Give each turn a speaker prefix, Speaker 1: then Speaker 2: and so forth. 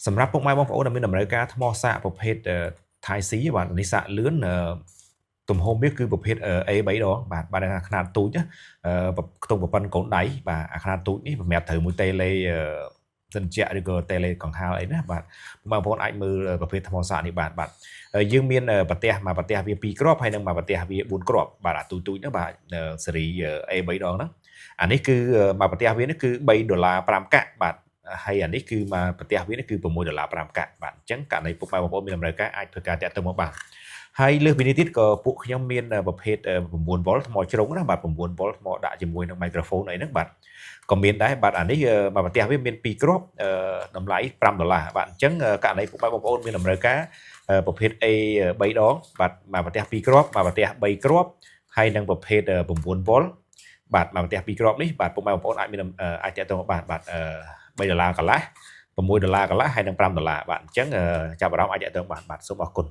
Speaker 1: សម្រាប់ពុកម៉ែបងប្អូនដែលមានតម្រូវការថ្មសាកប្រភេទថៃស៊ីបាទនេះសាកលឿនទំហំវាគឺប្រភេទ A3 ដងបាទបានថាខ្នាតទូចខ្ទង់ប្រព័ន្ធកូនដៃបាទអាខ្នាតទូចនេះសម្រាប់ត្រូវមួយតេឡេសិនជាឬក៏តេឡេកង្ហាលអីណាបាទបងប្អូនអាចមើលប្រភេទថ្មសាកនេះបាទយើងមានប្រទេសមួយប្រទេសវា2គ្រាប់ហើយនិងមួយប្រទេសវា4គ្រាប់បាទអាទូចហ្នឹងបាទស៊េរី A3 ដងហ្នឹងអានេះគឺមួយប្រទេសវានេះគឺ$3 5កាក់បាទហើយអានេះគឺមកប្រទេសវានេះគឺ$6 5កាក់បាទអញ្ចឹងករណីពុកម៉ែបងប្អូនមានតម្រូវការអាចធ្វើការតាក់ទងមកបានហើយលើសពីនេះទៀតក៏ពួកខ្ញុំមានប្រភេទ9វ៉ុលថ្មជ្រុងណាបាទ9វ៉ុលថ្មដាក់ជាមួយនឹង microphone អីហ្នឹងបាទក៏មានដែរបាទអានេះមកប្រទេសវាមាន2គ្រាប់តម្លៃ$5បាទអញ្ចឹងករណីពុកម៉ែបងប្អូនមានតម្រូវការប្រភេទ A3 ដងបាទមកប្រទេស2គ្រាប់មកប្រទេស3គ្រាប់ហើយនិងប្រភេទ9វ៉ុលបាទមកប្រទេស2គ្រាប់នេះបាទពុកម៉ែបងប្អូនអាចមានអាចតាក់ទងបានបាទ$3កន្លះ$6កន្លះហើយនិង$5បាទអញ្ចឹងចាប់អារម្មណ៍អាចតាក់ទងបានបាទសូមអរគុណ